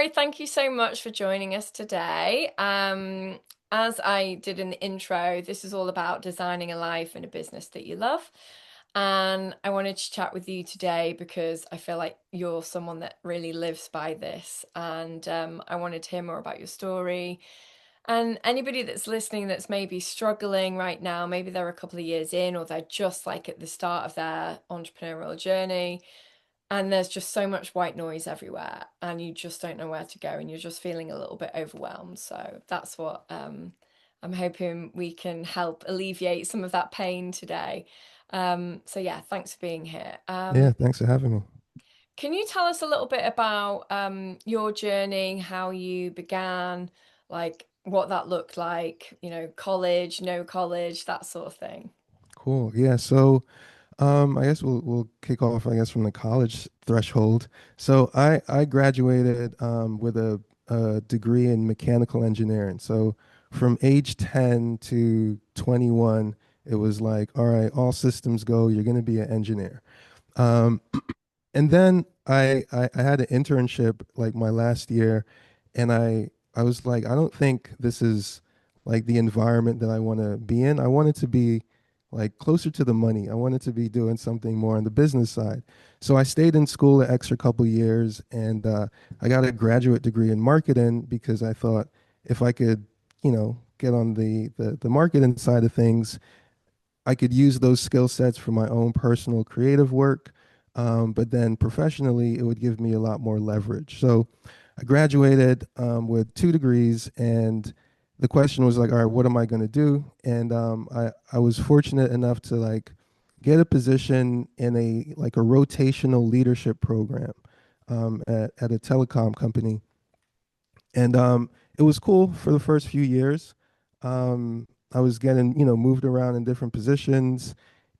Omari, thank you so much for joining us today. As I did in the intro, this is all about designing a life and a business that you love. And I wanted to chat with you today because I feel like you're someone that really lives by this. And I wanted to hear more about your story. And anybody that's listening that's maybe struggling right now, maybe they're a couple of years in or they're just like at the start of their entrepreneurial journey and there's just so much white noise everywhere and you just don't know where to go and you're just feeling a little bit overwhelmed. So that's what I'm hoping we can help alleviate some of that pain today. So yeah, thanks for being here. Yeah, thanks for having me. Can you tell us a little bit about your journey, how you began, like what that looked like, college, no college, that sort of thing? Cool. Yeah, I guess we'll kick off, I guess, from the college threshold. So I graduated with a degree in mechanical engineering. So from age 10 to 21, it was like, all right, all systems go, you're going to be an engineer. Um, and then I had an internship like my last year, and I was like, I don't think this is like the environment that I want to be in. I wanted to be like closer to the money. I wanted to be doing something more on the business side. So I stayed in school an extra couple years, and I got a graduate degree in marketing because I thought if I could, get on the marketing side of things, I could use those skill sets for my own personal creative work, but then professionally, it would give me a lot more leverage. So I graduated with 2 degrees, and the question was like, all right, what am I going to do? And I was fortunate enough to like get a position in a rotational leadership program at a telecom company, and it was cool for the first few years. I was getting, moved around in different positions.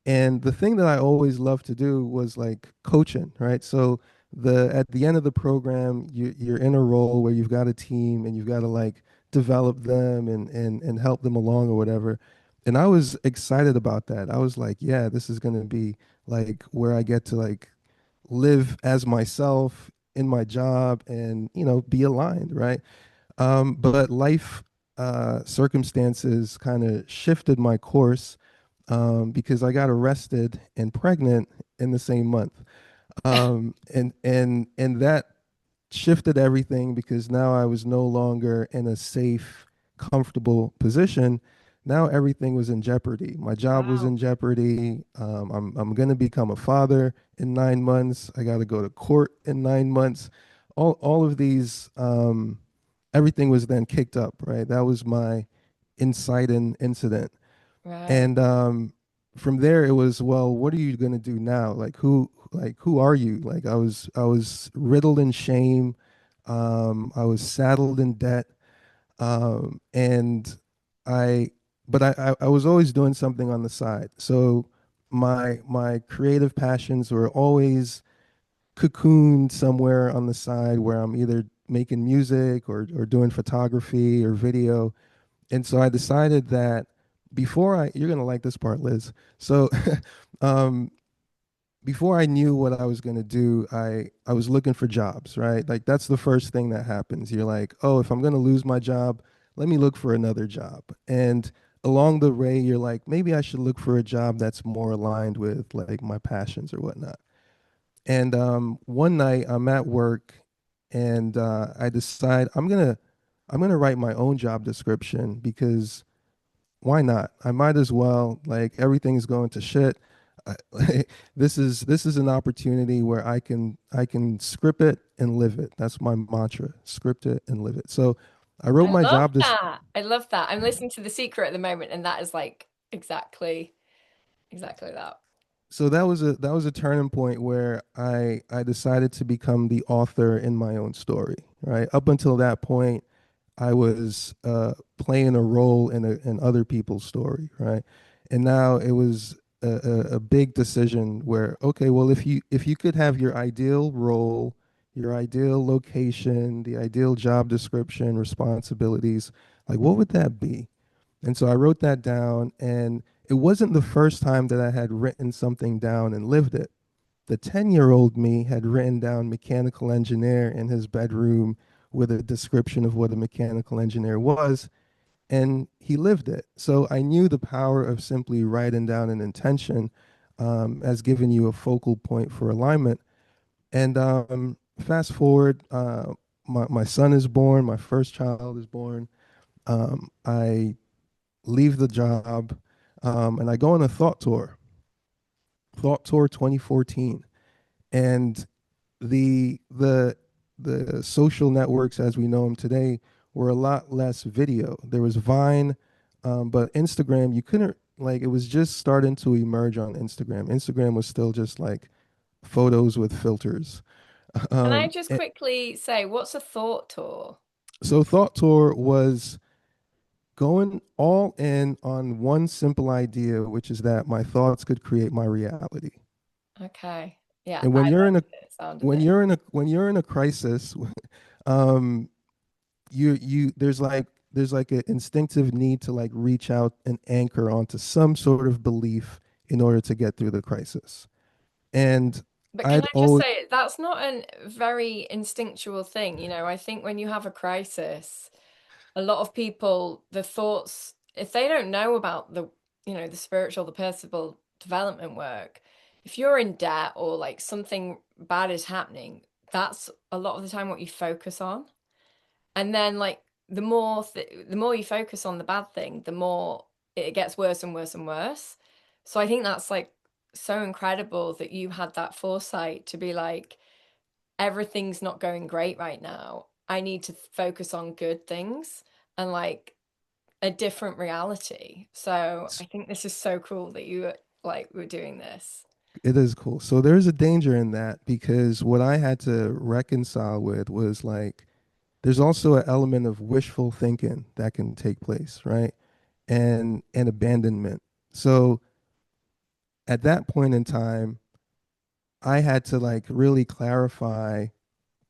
And the thing that I always loved to do was like coaching, right? So at the end of the program, you're in a role where you've got a team and you've got to like develop them and help them along or whatever. And I was excited about that. I was like, yeah, this is going to be like where I get to like live as myself in my job and, be aligned, right? But life circumstances kind of shifted my course because I got arrested and pregnant in the same month. And that shifted everything because now I was no longer in a safe, comfortable position. Now everything was in jeopardy. My job was in Wow. jeopardy. I'm going to become a father in 9 months. I got to go to court in 9 months. All of these, everything was then kicked up, right? That was my inciting incident. Right. And from there it was, well, what are you going to do now? Who are you? Like I was riddled in shame. I was saddled in debt. And I but I was always doing something on the side. So my creative passions were always cocooned somewhere on the side where I'm either making music or doing photography or video. And so I decided that you're going to like this part, Liz. So, um, before I knew what I was going to do, I was looking for jobs, right? Like that's the first thing that happens. You're like, oh, if I'm going to lose my job, let me look for another job. And along the way, you're like, maybe I should look for a job that's more aligned with like my passions or whatnot. And one night I'm at work and I decide I'm gonna write my own job description because why not? I might as well. Like everything's going to shit. This is an opportunity where I can script it and live it. That's my mantra. Script it and live it. So I wrote I my love job des- that. I love that. I'm listening to The Secret at the moment, and that is like exactly that. so that was a turning point where I decided to become the author in my own story, right? Up until that point, I was playing a role in other people's story, right? And now it was a big decision where, okay, well, if you could have your ideal role, your ideal location, the ideal job description, responsibilities, like what would that be? And so I wrote that down, and it wasn't the first time that I had written something down and lived it. The 10-year-old me had written down mechanical engineer in his bedroom with a description of what a mechanical engineer was, and he lived it. So I knew the power of simply writing down an intention as giving you a focal point for alignment. And fast forward, my son is born, my first child is born. I leave the job, and I go on a thought tour 2014. And the social networks as we know them today were a lot less video. There was Vine, but Instagram, you couldn't, like, it was just starting to emerge on Instagram. Instagram was still just like photos with filters. Can I just And quickly say, what's a thought tour? so Thought Tour was going all in on one simple idea, which is that my thoughts could create my reality. Okay. Yeah, And I when you're in like a the sound of it. when you're in a crisis, um, you there's like an instinctive need to like reach out and anchor onto some sort of belief in order to get through the crisis. And But can I'd I just always say, that's not a very instinctual thing. I think when you have a crisis, a lot of people, the thoughts, if they don't know about the spiritual, the personal development work, if you're in debt or like something bad is happening, that's a lot of the time what you focus on. And then like the more you focus on the bad thing, the more it gets worse and worse and worse. So I think that's like so incredible that you had that foresight to be like, everything's not going great right now. I need to focus on good things and like a different reality. So I think this is so cool that you like were doing this. it is cool. So there's a danger in that because what I had to reconcile with was like there's also an element of wishful thinking that can take place, right? And abandonment. So at that point in time, I had to like really clarify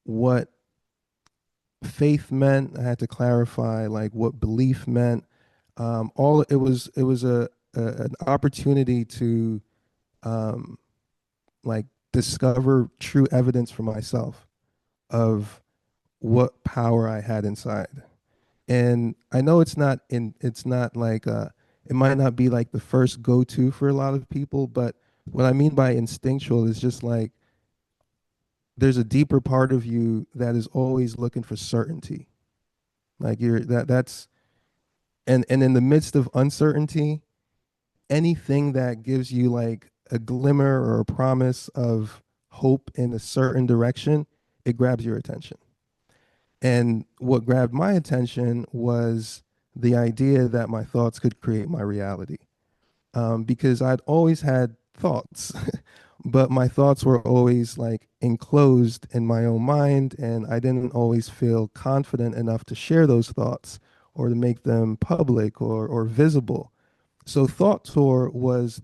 what faith meant. I had to clarify like what belief meant. All it was an opportunity to um, like discover true evidence for myself of what power I had inside. And I know it's not like it might not be like the first go-to for a lot of people, but what I mean by instinctual is just like there's a deeper part of you that is always looking for certainty. Like you're that's and in the midst of uncertainty, anything that gives you like a glimmer or a promise of hope in a certain direction, it grabs your attention. And what grabbed my attention was the idea that my thoughts could create my reality. Because I'd always had thoughts, but my thoughts were always like enclosed in my own mind, and I didn't always feel confident enough to share those thoughts or to make them public or visible. So Thought Tour was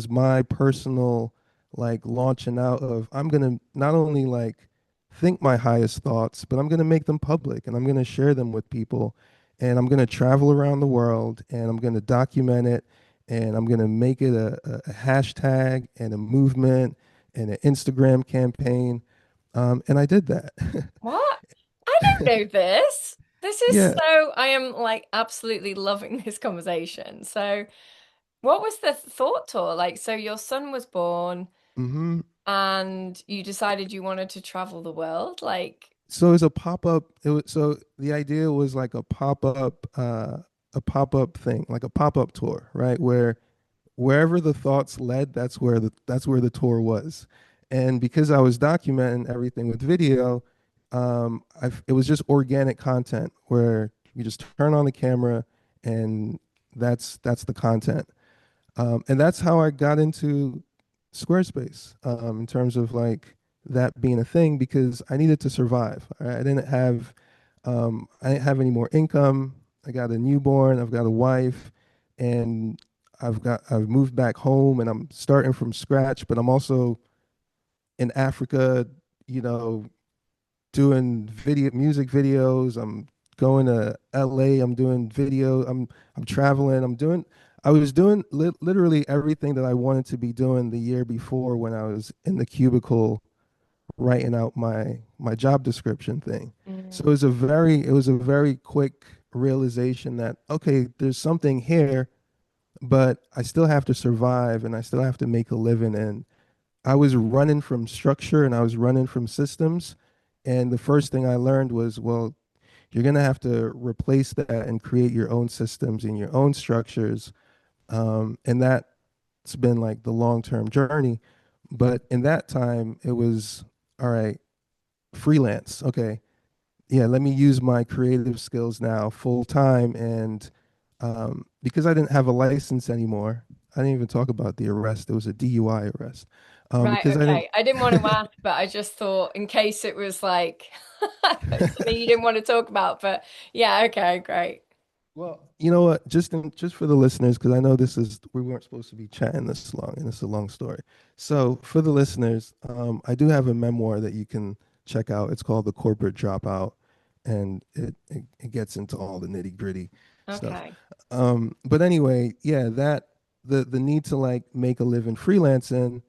my personal like launching out of I'm gonna not only like think my highest thoughts, but I'm gonna make them public and I'm gonna share them with people and I'm gonna travel around the world and I'm gonna document it and I'm gonna make it a hashtag and a movement and an Instagram campaign. And I did that. What? I don't know this. This is Yeah. so, I am like absolutely loving this conversation. So, what was the thought tour? Like, so your son was born hmm and you decided you wanted to travel the world? Like, So it's a pop up. It was so the idea was like a pop up thing, like a pop up tour, right? Where wherever the thoughts led, that's where the tour was. And because I was documenting everything with video, it was just organic content where you just turn on the camera and that's the content. And that's how I got into Squarespace in terms of like that being a thing because I needed to survive. I didn't have any more income. I got a newborn. I've got a wife, and I've moved back home, and I'm starting from scratch. But I'm also in Africa, you know, doing music videos. I'm going to LA. I'm doing video. I'm traveling. I was doing literally everything that I wanted to be doing the year before when I was in the cubicle writing out my job description thing. So Mm. it was a very quick realization that okay, there's something here, but I still have to survive and I still have to make a living. And I was running from structure and I was running from systems. And the first thing I learned was, well, you're gonna have to replace that and create your own systems and your own structures. And that's been like the long-term journey. But in that time, it was all right, freelance. Okay, yeah, let me use my creative skills now full time. And because I didn't have a license anymore, I didn't even talk about the arrest. It was a DUI arrest. Right, Because I didn't. okay. I didn't want to ask, but I just thought in case it was like something you didn't want to talk about. But yeah, okay, great. Well, you know what? Just for the listeners, because I know this is we weren't supposed to be chatting this long, and it's a long story. So for the listeners, I do have a memoir that you can check out. It's called The Corporate Dropout, and it gets into all the nitty gritty stuff. Okay. But anyway, yeah, that the need to like make a living freelancing,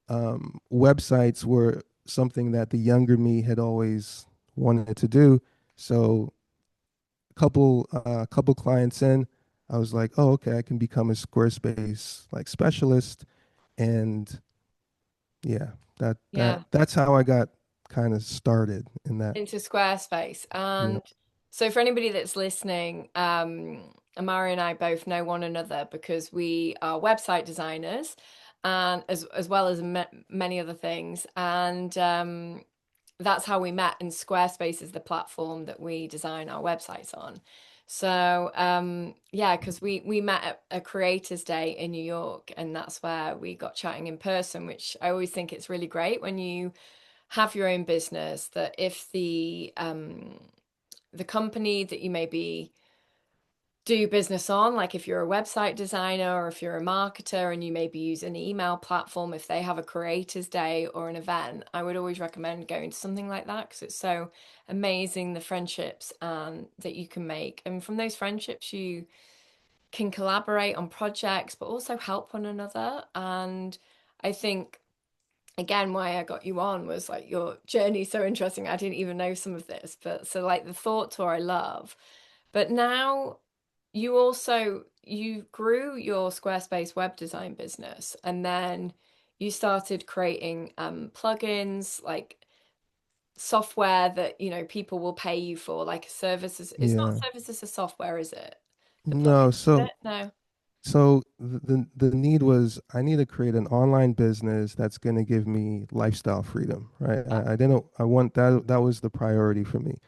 websites were something that the younger me had always wanted to do. So couple clients in, I was like, oh, okay, I can become a Squarespace like specialist, and yeah, Yeah. that's how I got kind of started in that. Into Squarespace. Yeah, And so for anybody that's listening, Amari and I both know one another because we are website designers and as well as many other things. And that's how we met, and Squarespace is the platform that we design our websites on. So yeah, because we met at a creators day in New York, and that's where we got chatting in person, which I always think it's really great when you have your own business, that if the company that you maybe do business on, like if you're a website designer or if you're a marketer and you maybe use an email platform, if they have a creators day or an event, I would always recommend going to something like that because it's so amazing, the friendships that you can make. And from those friendships, you can collaborate on projects, but also help one another. And I think again why I got you on was like your journey so interesting. I didn't even know some of this, but so like the thought tour I love. But now you grew your Squarespace web design business and then you started creating plugins like software that people will pay you for, like a service it's not yeah. service as a software, is it? The No, plugins, is it? so No. the need was I need to create an online business that's going to give me lifestyle freedom, right? Yeah. I didn't I want that that was the priority for me.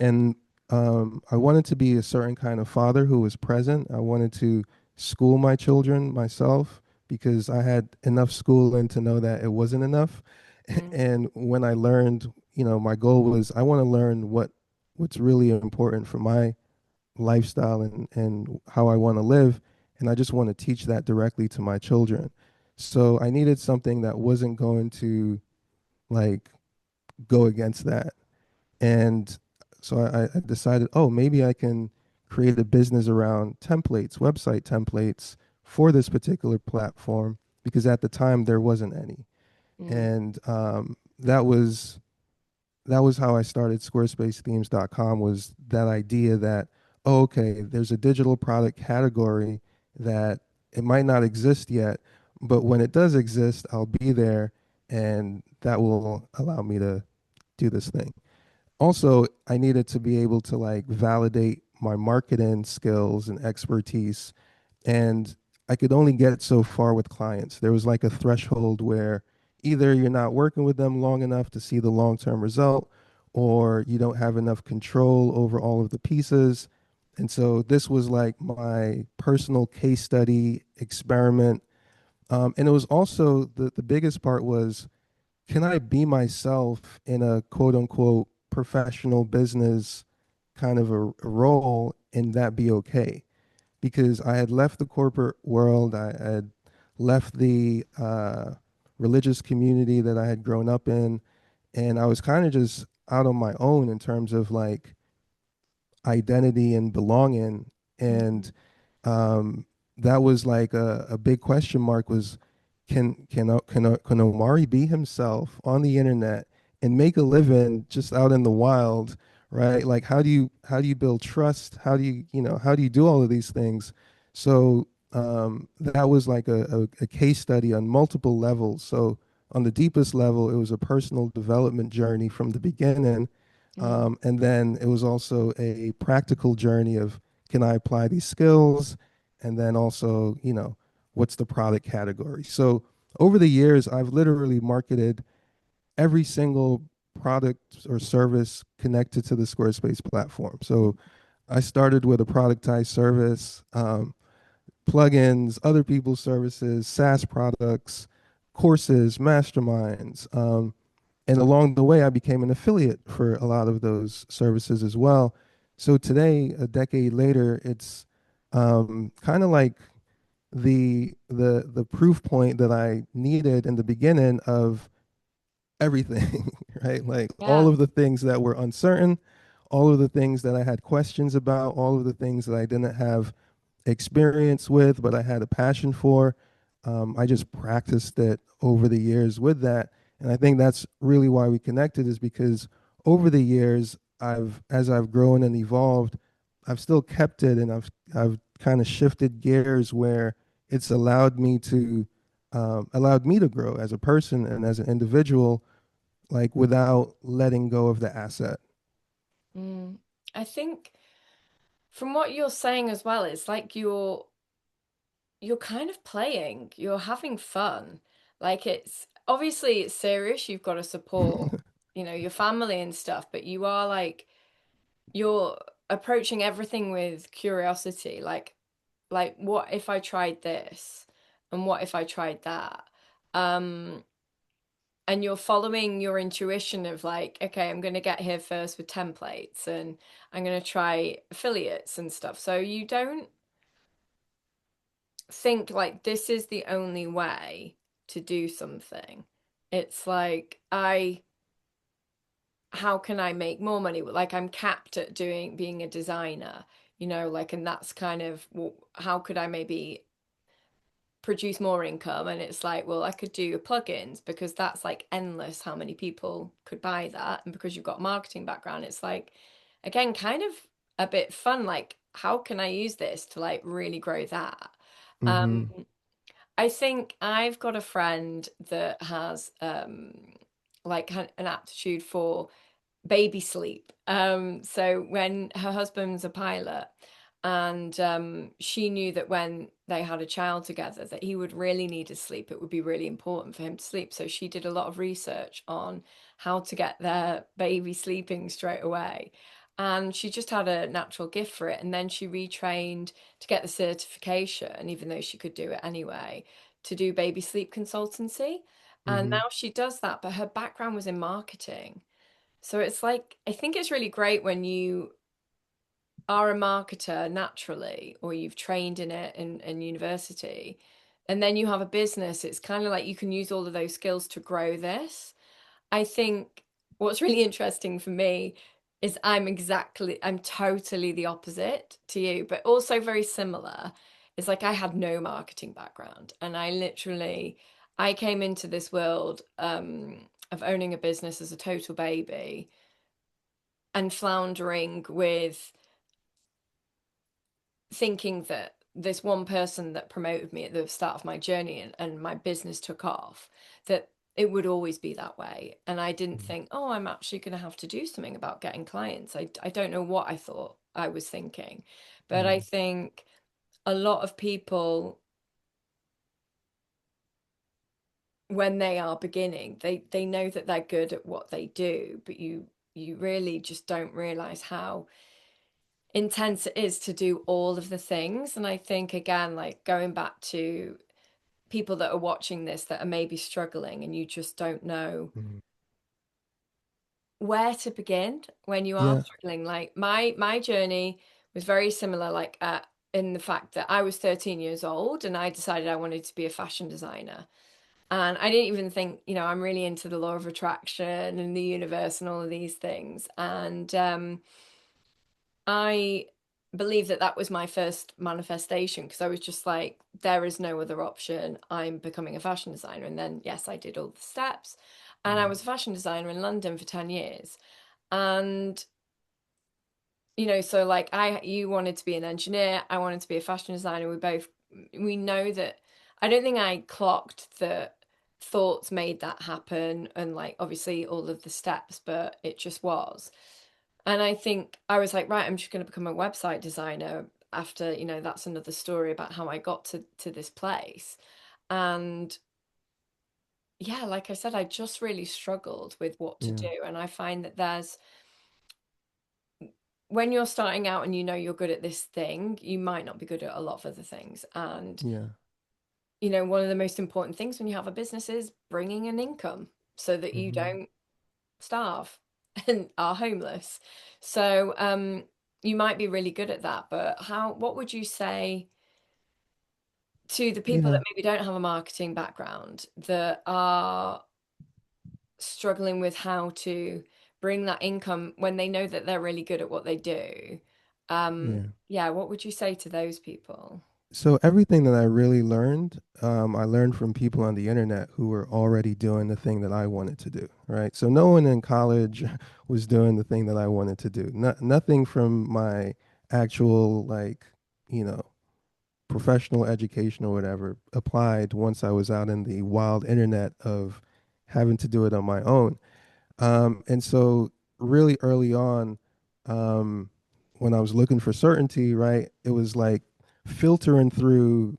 And I wanted to be a certain kind of father who was present. I wanted to school my children myself because I had enough schooling to know that it wasn't enough. Mm, And when I learned, my goal was I want to learn what's really important for my lifestyle and how I want to live. And I just want to teach that directly to my children. So I needed something that wasn't going to like go against that. And so I decided, oh, maybe I can create a business around templates, website templates for this particular platform, because at the time there wasn't any. mm, And that was how I started SquarespaceThemes.com, was that idea that, oh, okay, there's a digital product category that it might not exist yet, but when it does exist, I'll be there and that will allow me to do this thing. Also, I needed to be able to like validate my marketing skills and expertise. And I could only get so far with clients. There was like a threshold where either you're not working with them long enough to see the long-term result, or you don't have enough control over all of the pieces. And so this was like my personal case study experiment. And it was also the biggest part was, can I be myself in a quote unquote professional business kind of a role and that be okay? Because I had left the corporate world, I had left the religious community that I had grown up in, and I was kind of just out on my own in terms of like identity and belonging. mm, And that was like a big question mark was, can Omari be himself on the internet and make a living just out in the wild, right? Like how do you build trust? How do you, how do you do all of these things? So that was like a case study on multiple levels. So on the deepest level, it was a personal development journey from the beginning. Mm, And then it was also a practical journey of, can I apply these skills? And then also, what's the product category? So over the years, I've literally marketed every single product or service connected to the Squarespace platform. So I started with a productized service, plugins, other people's services, SaaS products, courses, masterminds. And along the way, I became an affiliate for a lot of those services as well. So today, a decade later, it's kind of like the proof point that I needed in the beginning of everything, right? Like all yeah. of the things that were uncertain, all of the things that I had questions about, all of the things that I didn't have experience with, but I had a passion for. I just practiced it over the years with that. And I think that's really why we connected, is because over the years, as I've grown and evolved, I've still kept it, and I've kind of shifted gears where it's allowed me to grow as a person and as an individual, like without letting go of the asset. Mm. I think from what you're saying as well, it's like you're kind of playing, you're having fun. Like it's obviously it's serious, you've got to support, your family and stuff, but you are like you're approaching everything with curiosity, like what if I tried this and what if I tried that? Um, and you're following your intuition of like, okay, I'm going to get here first with templates and I'm going to try affiliates and stuff. So you don't think like this is the only way to do something. It's like how can I make more money? Like I'm capped at doing being a designer, like, and that's kind of well, how could I maybe produce more income? And it's like, well, I could do plugins because that's like endless how many people could buy that. And because you've got marketing background, it's like, again, kind of a bit fun. Like, how can I use this to like really grow that? Um, Hmm. I think I've got a friend that has like an aptitude for baby sleep. So when her husband's a pilot, and she knew that when they had a child together, that he would really need to sleep. It would be really important for him to sleep. So she did a lot of research on how to get their baby sleeping straight away. And she just had a natural gift for it. And then she retrained to get the certification, even though she could do it anyway, to do baby sleep consultancy. And Hmm. now she does that, but her background was in marketing. So it's like, I think it's really great when you are a marketer naturally, or you've trained in it in university, and then you have a business. It's kind of like you can use all of those skills to grow this. I think what's really interesting for me is I'm totally the opposite to you, but also very similar. It's like I had no marketing background, and I came into this world of owning a business as a total baby and floundering with thinking that this one person that promoted me at the start of my journey and my business took off, that it would always be that way. And I didn't think, oh, I'm actually going to have to do something about getting clients. I don't know what I thought I was thinking. But I Hmm. think a lot of people, when they are beginning, they know that they're good at what they do, but you really just don't realize how intense it is to do all of the things. And I think, again, like going back to people that are watching this that are maybe struggling and you just don't know Hmm. where to begin when you are Yeah. struggling. Like my journey was very similar, like in the fact that I was 13 years old and I decided I wanted to be a fashion designer. And I didn't even think, I'm really into the law of attraction and the universe and all of these things. And I believe that that was my first manifestation because I was just like, there is no other option. I'm becoming a fashion designer. And then, yes, I did all the steps. and I was a fashion designer in London for 10 years. And so like you wanted to be an engineer, I wanted to be a fashion designer. We know that I don't think I clocked that thoughts made that happen and like obviously all of the steps, but it just was. And I think I was like, right, I'm just going to become a website designer after, that's another story about how I got to this place. And yeah, like I said, I just really struggled with what to Yeah. do. And I find that when you're starting out and you're good at this thing, you might not be good at a lot of other things. And, Yeah. one of the most important things when you have a business is bringing an income so that you Hmm. don't starve and are homeless. So, you might be really good at that, but what would you say to the people Yeah. that maybe don't have a marketing background that are struggling with how to bring that income when they know that they're really good at what they do? Yeah. Yeah, what would you say to those people? So everything that I really learned, I learned from people on the internet who were already doing the thing that I wanted to do, right? So no one in college was doing the thing that I wanted to do. Nothing from my actual you know, professional education or whatever applied once I was out in the wild internet of having to do it on my own. And so really early on, um, when I was looking for certainty, right, it was like filtering through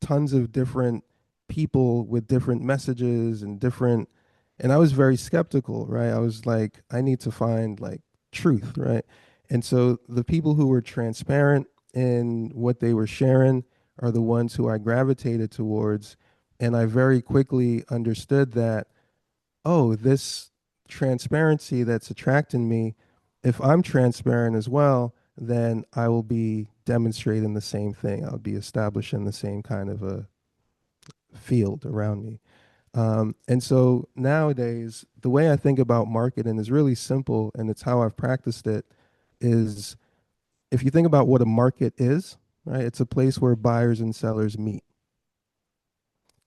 tons of different people with different messages and different, and I was very skeptical, right? I was like, I need to find like truth, right? And so the people who were transparent in what they were sharing are the ones who I gravitated towards. And I very quickly understood that, oh, this transparency that's attracting me, if I'm transparent as well, then I will be demonstrating the same thing. I'll be establishing the same kind of a field around me. And so nowadays, the way I think about marketing is really simple, and it's how I've practiced it. Is if you think about what a market is, right? It's a place where buyers and sellers meet.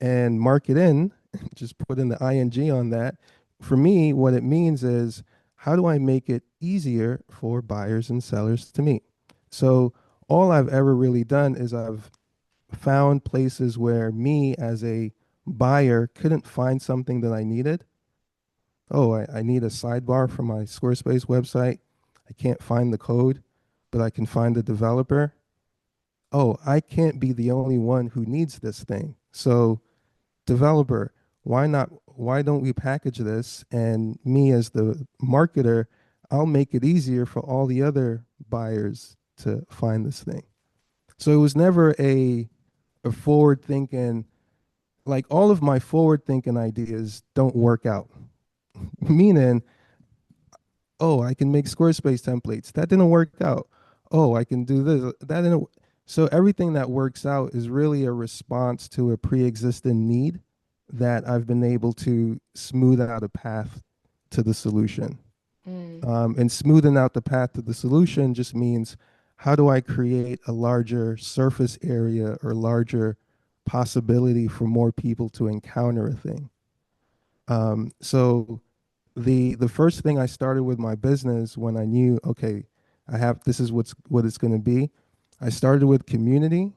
And market in, just put in the ing on that. For me, what it means is how do I make it easier for buyers and sellers to meet? So all I've ever really done is I've found places where me as a buyer couldn't find something that I needed. Oh, I need a sidebar for my Squarespace website. I can't find the code, but I can find the developer. Oh, I can't be the only one who needs this thing. So developer, why don't we package this, and me as the marketer, I'll make it easier for all the other buyers to find this thing. So it was never a forward thinking, like all of my forward thinking ideas don't work out. Meaning, oh, I can make Squarespace templates. That didn't work out. Oh, I can do this. That didn't. So everything that works out is really a response to a pre-existing need that I've been able to smooth out a path to the solution. Mm, And smoothing out the path to the solution just means how do I create a larger surface area or larger possibility for more people to encounter a thing. So the first thing I started with my business when I knew, okay, I have this is what it's going to be. I started with community,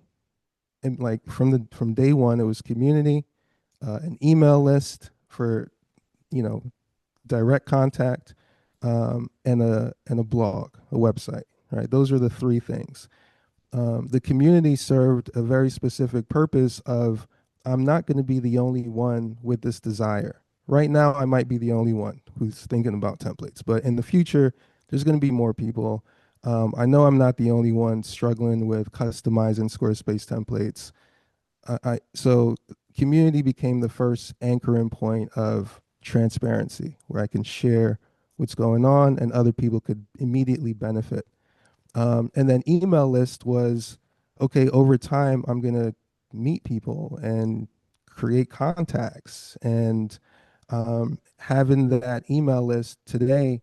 and like from day one, it was community, an email list for you know direct contact, and a blog, a website. Right, those are the three things. The community served a very specific purpose of I'm not going to be the only one with this desire. Right now, I might be the only one who's thinking about templates, but in the future, there's going to be more people. I know I'm not the only one struggling with customizing Squarespace templates. So community became the first anchoring point of transparency, where I can share what's going on and other people could immediately benefit. And then email list was, okay, over time, I'm going to meet people and create contacts. And having that email list today,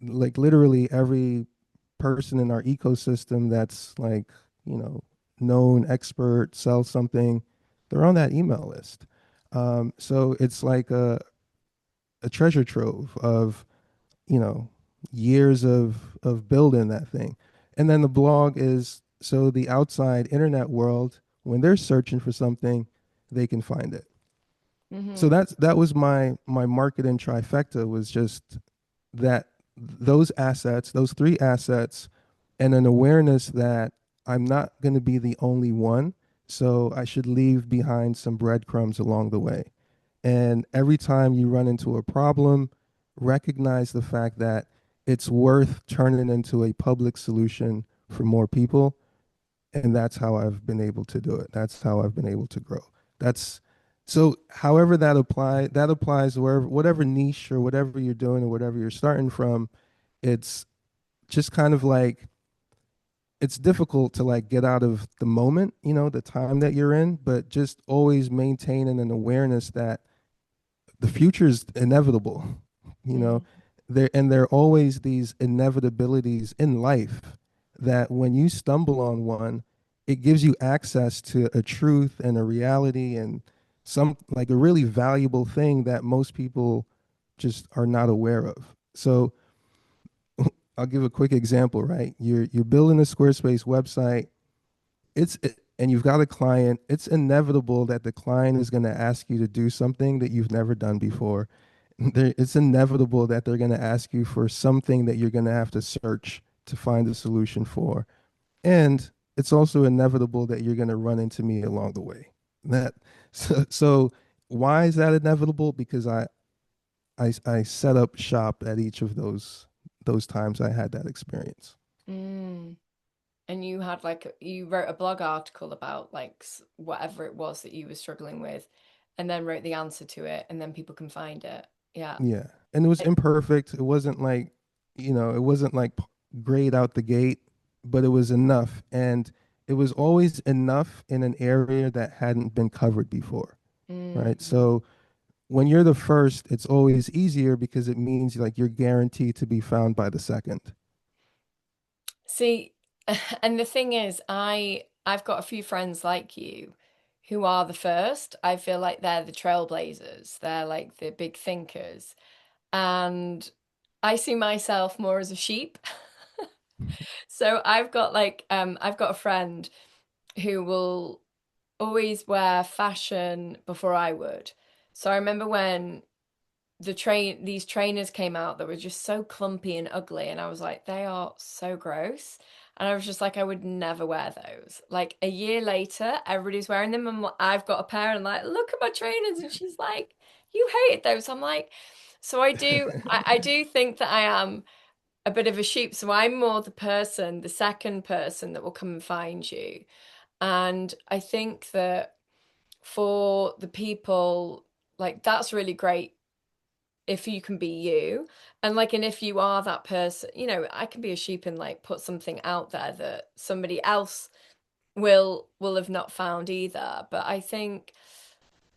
like literally every person in our ecosystem that's like, you know, known, expert, sells something, they're on that email list. So it's like a treasure trove of, you know, years of building that thing. And then the blog is so the outside internet world, when they're searching for something, they can find it. So Mm-hmm. that was my marketing trifecta, was just that, those assets, those three assets, and an awareness that I'm not going to be the only one. So I should leave behind some breadcrumbs along the way. And every time you run into a problem, recognize the fact that it's worth turning into a public solution for more people. And that's how I've been able to do it. That's how I've been able to grow. That's so however that applies wherever, whatever niche or whatever you're doing or whatever you're starting from. It's just kind of like, it's difficult to like get out of the moment, the time that you're in, but just always maintaining an awareness that the future is inevitable, you know, there are always these inevitabilities in life that when you stumble on one, it gives you access to a truth and a reality and some like a really valuable thing that most people just are not aware of. So I'll give a quick example, right? You're building a Squarespace website, and you've got a client. It's inevitable that the client is going to ask you to do something that you've never done before. It's inevitable that they're going to ask you for something that you're going to have to search to find a solution for. And it's also inevitable that you're going to run into me along the way. That so why is that inevitable? Because I set up shop at each of those times I had that experience. Mm. And you had like you wrote a blog article about like whatever it was that you were struggling with, and then wrote the answer to it, and then people can find it. Yeah. Yeah. And it was I- imperfect. It wasn't like, it wasn't like great out the gate, but it was enough. And it was always enough in an area that hadn't been covered before. Right. Mm. So when you're the first, it's always easier because it means like you're guaranteed to be found by the second. See, and the thing is, I've got a few friends like you who are the first. I feel like they're the trailblazers. They're like the big thinkers. And I see myself more as a sheep. So I've got a friend who will always wear fashion before I would. So I remember when these trainers came out that were just so clumpy and ugly, and I was like, they are so gross. And I was just like, I would never wear those. Like a year later, everybody's wearing them, and I've got a pair, and like, look at my trainers, and she's like, you hated those. I'm like, so I do think that I am a bit of a sheep. So I'm more the second person that will come and find you. And I think that for the people, like that's really great if you can be you. And like, and if you are that person, I can be a sheep and like put something out there that somebody else will have not found either. But I think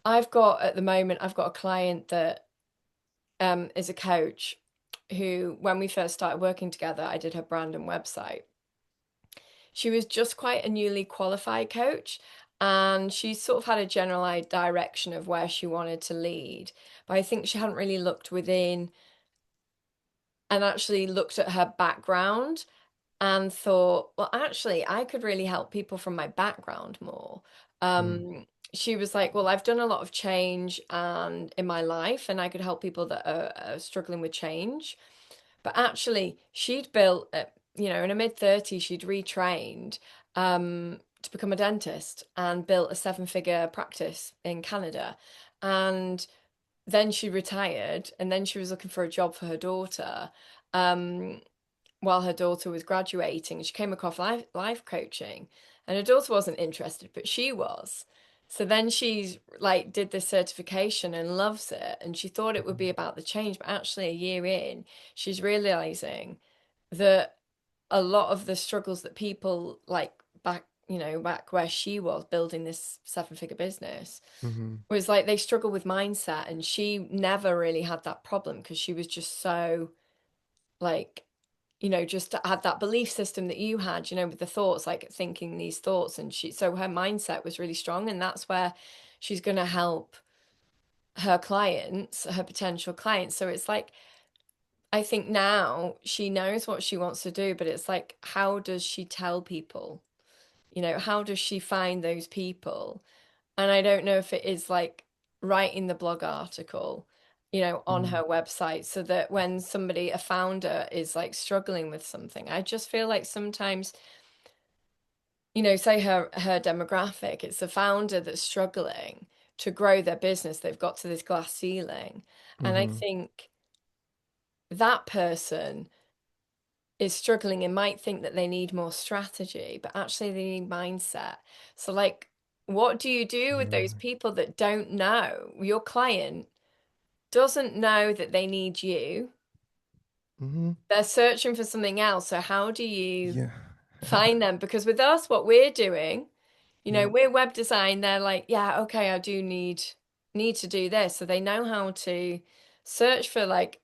at the moment, I've got a client that is a coach who, when we first started working together, I did her brand and website. She was just quite a newly qualified coach, and she sort of had a generalized direction of where she wanted to lead. But I think she hadn't really looked within and actually looked at her background and thought, well, actually, I could really help people from my background more. Mm, She was like, well, I've done a lot of change and in my life, and I could help people that are struggling with change. But actually, she'd built, in her mid-30s, she'd retrained to become a dentist and built a seven-figure practice in Canada. And then she retired, and then she was looking for a job for her daughter um, while her daughter was graduating. She came across life coaching, and her daughter wasn't interested, but she was. So then she's like did this certification and loves it, and she thought it would be about the change, but actually a year in, she's realizing that a lot of the struggles that people like back where she was building this seven-figure business mhm, was like they struggle with mindset, and she never really had that problem because she was just so like just had that belief system that you had, with the thoughts, like thinking these thoughts, and so her mindset was really strong, and that's where she's going to help her clients, her potential clients. So it's like, I think now she knows what she wants to do, but it's like, how does she tell people? How does she find those people? And I don't know if it is like writing the blog article, on Mm-hmm. her website so that when somebody, a founder, is like struggling with something, I just feel like sometimes, say her demographic, it's a founder that's struggling to grow their business. They've got to this glass ceiling. And I Mm-hmm. think that person is struggling and might think that they need more strategy, but actually they need mindset. So, like, what do you do with those Yeah. people that don't know? Your client doesn't know that they need you. Mm-hmm. They're searching for something else. So, how do you Yeah. find them? Because with us, what we're doing, Yeah. we're web design. They're like, yeah, okay, I do need to do this. So they know how to search for like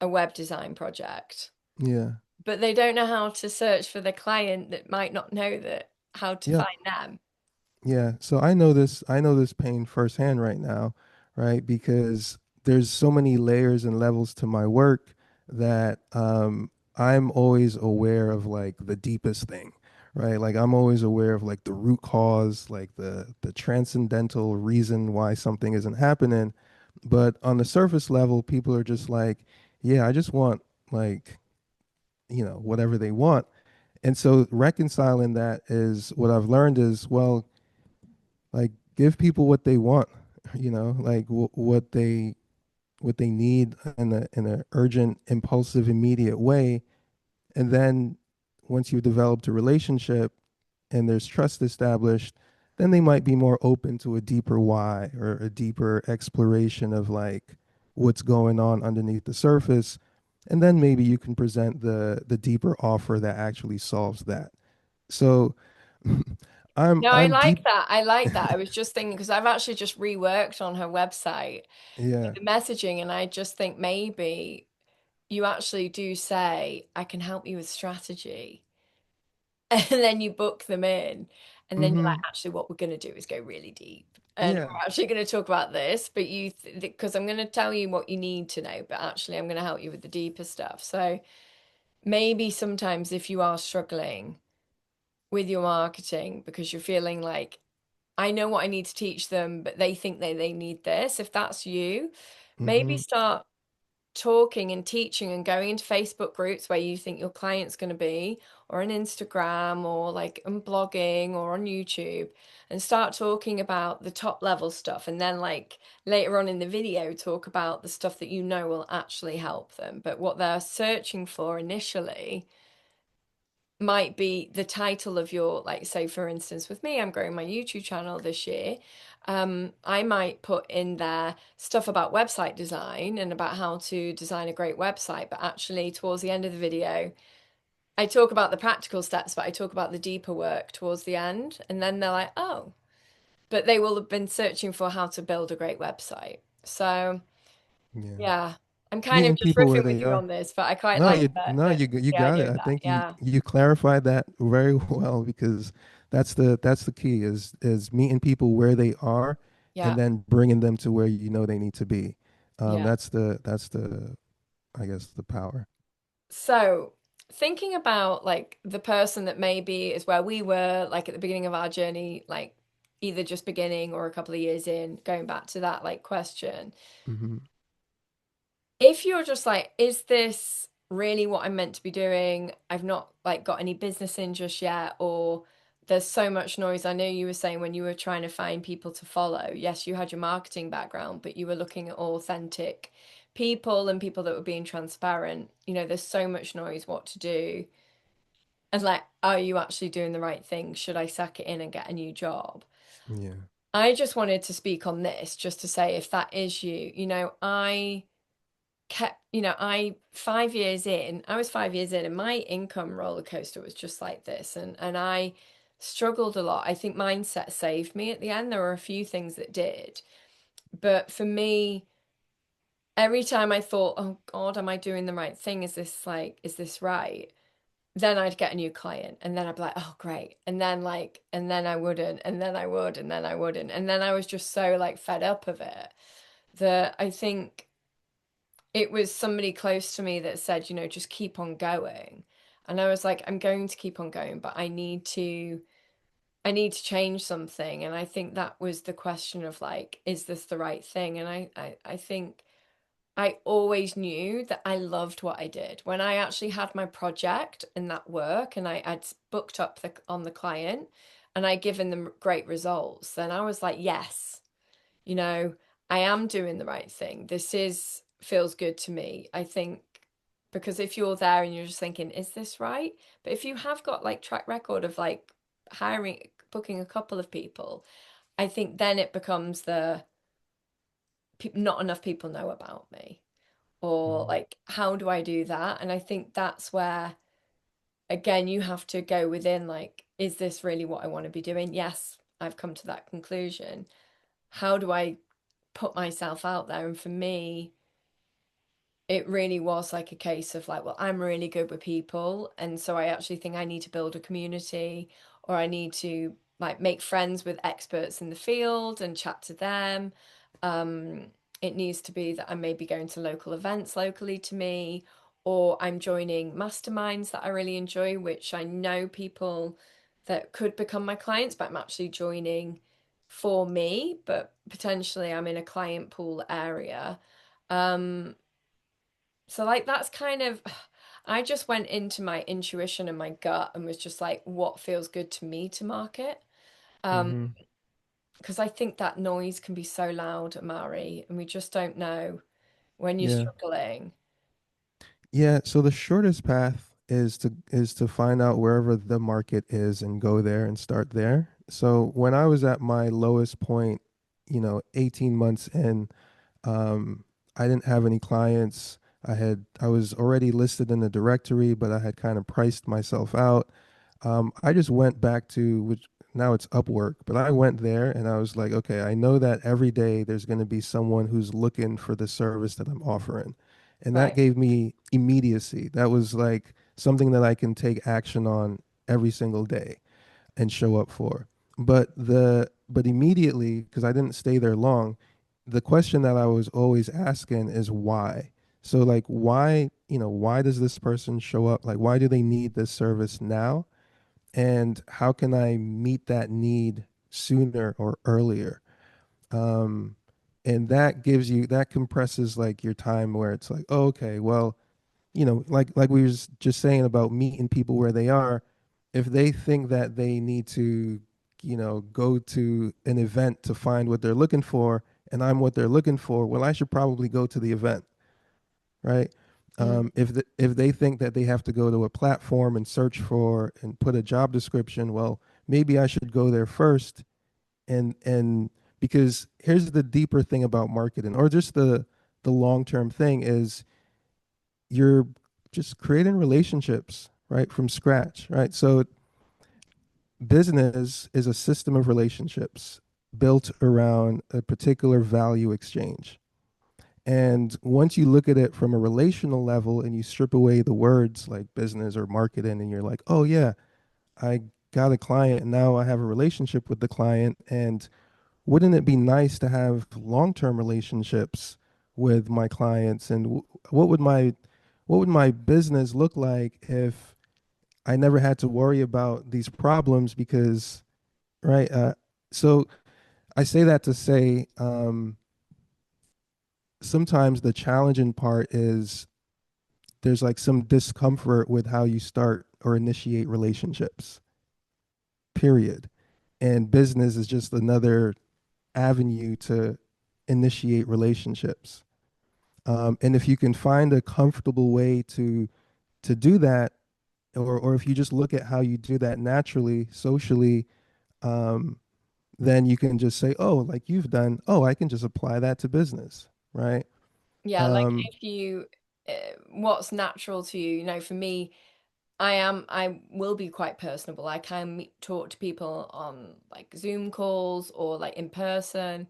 a web design project, Yeah. but they don't know how to search for the client that might not know that how to Yeah. find them. Yeah, so I know this pain firsthand right now, right? Because there's so many layers and levels to my work that I'm always aware of like the deepest thing, right? Like I'm always aware of like the root cause, like the transcendental reason why something isn't happening. But on the surface level, people are just like, yeah, I just want like, whatever they want. And so reconciling that is what I've learned is, well, like give people what they want, like what they need in a urgent, impulsive, immediate way. And then once you've developed a relationship and there's trust established, then they might be more open to a deeper why or a deeper exploration of like what's going on underneath the surface. And then maybe you can present the deeper offer that actually solves that. So No, I I'm like deep. that. I like that. I was just thinking because I've actually just reworked on her website Yeah. the messaging, and I just think maybe you actually do say, I can help you with strategy. And then you book them in, and then you're like, Mm-hmm. actually, what we're going to do is go really deep. And Yeah. we're actually going to talk about this, but because I'm going to tell you what you need to know, but actually, I'm going to help you with the deeper stuff. So maybe sometimes if you are struggling with your marketing because you're feeling like, I know what I need to teach them, but they think they need this, if that's you, maybe Mm-hmm. start talking and teaching and going into Facebook groups where you think your client's going to be, or on Instagram, or like on blogging or on YouTube, and start talking about the top level stuff. And then, like, later on in the video, talk about the stuff that you know will actually help them. But what they're searching for initially might be the title of your, like, say for instance with me, I'm growing my YouTube channel this year. I might put in there stuff about website design and about how to design a great website, but actually towards the end of the video I talk about the practical steps, but I talk about the deeper work towards the end, and then they're like, oh, but they will have been searching for how to build a great website. So Yeah. yeah, I'm kind of Meeting just people where riffing with they you are. on this, but I quite No, like you no, you the got idea it. of I that. think Yeah, you clarified that very well because that's the key is meeting people where they are yeah, and then bringing them to where you know they need to be. yeah. That's the I guess the power. So, thinking about like the person that maybe is where we were, like at the beginning of our journey, like either just beginning or a couple of years in, going back to that like question, Hmm. if you're just like, is this really what I'm meant to be doing? I've not like got any business in just yet, or there's so much noise. I know you were saying when you were trying to find people to follow, yes, you had your marketing background, but you were looking at authentic people and people that were being transparent. There's so much noise, what to do. And like, are you actually doing the right thing? Should I suck it in and get a new job? Yeah. I just wanted to speak on this just to say if that is you, I kept, I 5 years in, I was 5 years in, and my income roller coaster was just like this. And I struggled a lot. I think mindset saved me at the end. There were a few things that did. But for me, every time I thought, oh God, am I doing the right thing? Is this right? Then I'd get a new client and then I'd be like, oh great. And then I wouldn't, and then I would, and then I wouldn't. And then I was just so like fed up of it that I think it was somebody close to me that said, just keep on going. And I was like, I'm going to keep on going, but I need to change something. And I think that was the question of like, is this the right thing? And I think I always knew that I loved what I did. When I actually had my project in that work and I'd booked up on the client and I given them great results, then I was like, yes, you know, I am doing the right thing. This is feels good to me. I think because if you're there and you're just thinking, is this right? But if you have got like track record of like hiring, booking a couple of people, I think then it becomes the not enough people know about me, or Mhm. like how do I do that? And I think that's where again you have to go within like, is this really what I want to be doing? Yes, I've come to that conclusion. How do I put myself out there? And for me, it really was like a case of like, well, I'm really good with people. And so I actually think I need to build a community, or I need to like make friends with experts in the field and chat to them. Um, it needs to be that I may be going to local events locally to me, or I'm joining masterminds that I really enjoy, which I know people that could become my clients, but I'm actually joining for me, but potentially I'm in a client pool area. Um, so like that's kind of I just went into my intuition and my gut and was just like, what feels good to me to market? Um, Mhm. because I think that noise can be so loud, Amari, and we just don't know when you're Yeah. struggling. Yeah, so the shortest path is to find out wherever the market is and go there and start there. So when I was at my lowest point, 18 months in, um, I didn't have any clients. I was already listed in the directory, but I had kind of priced myself out. I just went back to which now it's Upwork, but I went there and I was like, okay, I know that every day there's going to be someone who's looking for the service that I'm offering. And that Right. gave me immediacy. That was like something that I can take action on every single day and show up for. But immediately, because I didn't stay there long, the question that I was always asking is why. So like why does this person show up? Like why do they need this service now? And how can I meet that need sooner or earlier? Um, and that compresses like your time where it's like, oh, okay, well, like we was just saying about meeting people where they are, if they think that they need to, go to an event to find what they're looking for, and I'm what they're looking for, well, I should probably go to the event, right? Mm. If they think that they have to go to a platform and search for and put a job description, well, maybe I should go there first, and because here's the deeper thing about marketing, or just the long term thing is you're just creating relationships right from scratch, right? So business is a system of relationships built around a particular value exchange. And once you look at it from a relational level and you strip away the words like business or marketing, and you're like, oh, yeah, I got a client and now I have a relationship with the client. And wouldn't it be nice to have long-term relationships with my clients? And what would my business look like if I never had to worry about these problems? Because, right, so I say that to say sometimes the challenging part is there's like some discomfort with how you start or initiate relationships, period. And business is just another avenue to initiate relationships. And if you can find a comfortable way to do that, or if you just look at how you do that naturally, socially, um, then you can just say, oh, like you've done, oh, I can just apply that to business, right? Yeah, like Um, if you, what's natural to you, for me, I will be quite personable. I can talk to people on like Zoom calls or like in person.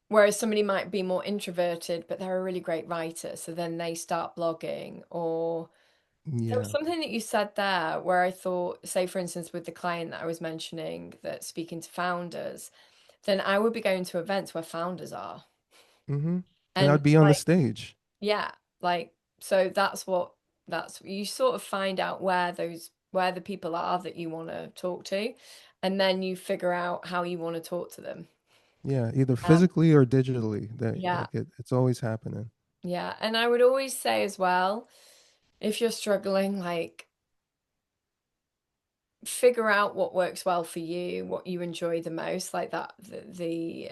Whereas somebody might be more introverted, but they're a really great writer. So then they start blogging. Or there was yeah, something that you said there where I thought, say, for instance, with the client that I was mentioning that's speaking to founders, then I would be going to events where founders are. Hmm. And And I'd be on the like, stage. yeah, like, so that's you sort of find out where the people are that you want to talk to, and then you figure out how you want to talk to them. Yeah, either Um, physically or digitally. That yeah, like it's always happening. yeah. And I would always say as well, if you're struggling, like, figure out what works well for you, what you enjoy the most, like that, the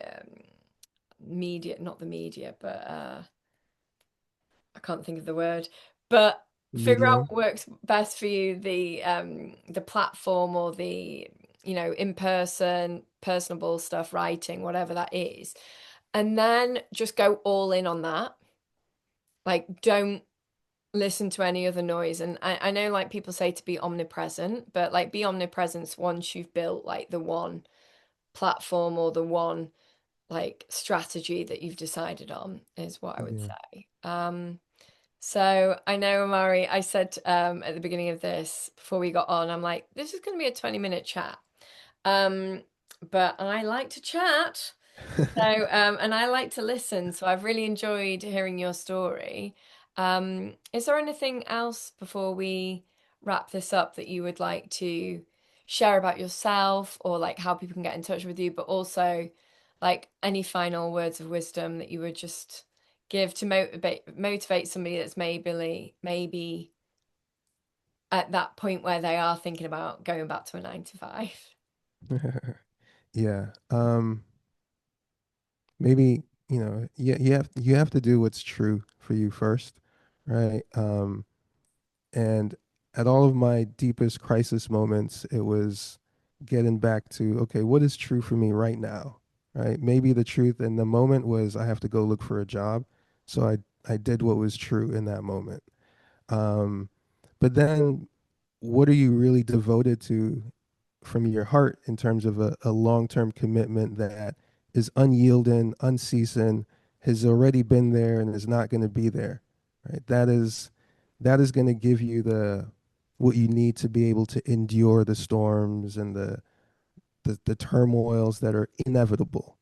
media, not the media, but I can't think of the word, but figure out Medium. what works best for you, the platform or the, in person, personable stuff, writing, whatever that is. And then just go all in on that. Like, don't listen to any other noise. And I know like people say to be omnipresent, but like be omnipresent once you've built like the one platform or the one like strategy that you've decided on is what I would Yeah. say. So I know, Amari, I said at the beginning of this, before we got on, I'm like, this is going to be a 20-minute chat. Um, but I like to chat. So, and I like to listen. So I've really enjoyed hearing your story. Is there anything else before we wrap this up that you would like to share about yourself or like how people can get in touch with you, but also like any final words of wisdom that you would just give to motivate somebody that's maybe at that point where they are thinking about going back to a 9 to 5? Yeah. Maybe, you have to do what's true for you first, right? And at all of my deepest crisis moments, it was getting back to, okay, what is true for me right now, right? Maybe the truth in the moment was I have to go look for a job. So I did what was true in that moment. Um, but then what are you really devoted to from your heart in terms of a long-term commitment that is unyielding, unceasing, has already been there and is not going to be there, right? That is going to give you the what you need to be able to endure the storms and the turmoils that are inevitable.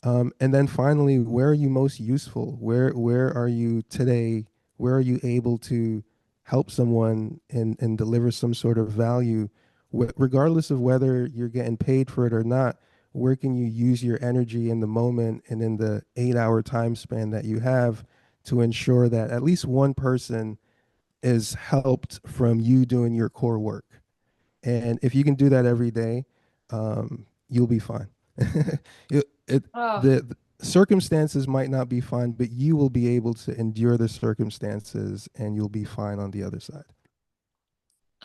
And then finally, where are you most useful? Where are you today? Where are you able to help someone and deliver some sort of value, regardless of whether you're getting paid for it or not? Where can you use your energy in the moment and in the 8 hour time span that you have to ensure that at least one person is helped from you doing your core work? And if you can do that every day, you'll be fine. it, it, Oh, the circumstances might not be fine, but you will be able to endure the circumstances and you'll be fine on the other side.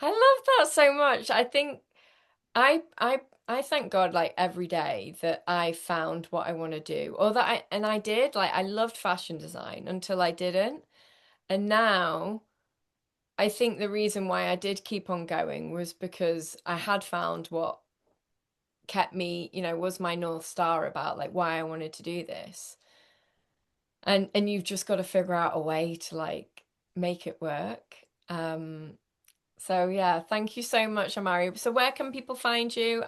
I love that so much. I think I thank God like every day that I found what I want to do or that I did. Like I loved fashion design until I didn't. And now I think the reason why I did keep on going was because I had found what kept me, was my North Star about like why I wanted to do this. And you've just got to figure out a way to like make it work. So yeah, thank you so much, Amari. So where can people find you?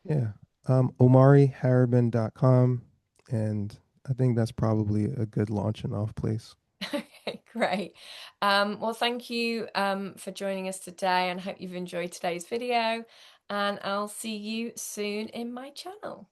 Yeah. OmariHarebin.com. And I think that's probably a good launching off place. Okay, great. Well, thank you for joining us today and hope you've enjoyed today's video. And I'll see you soon in my channel.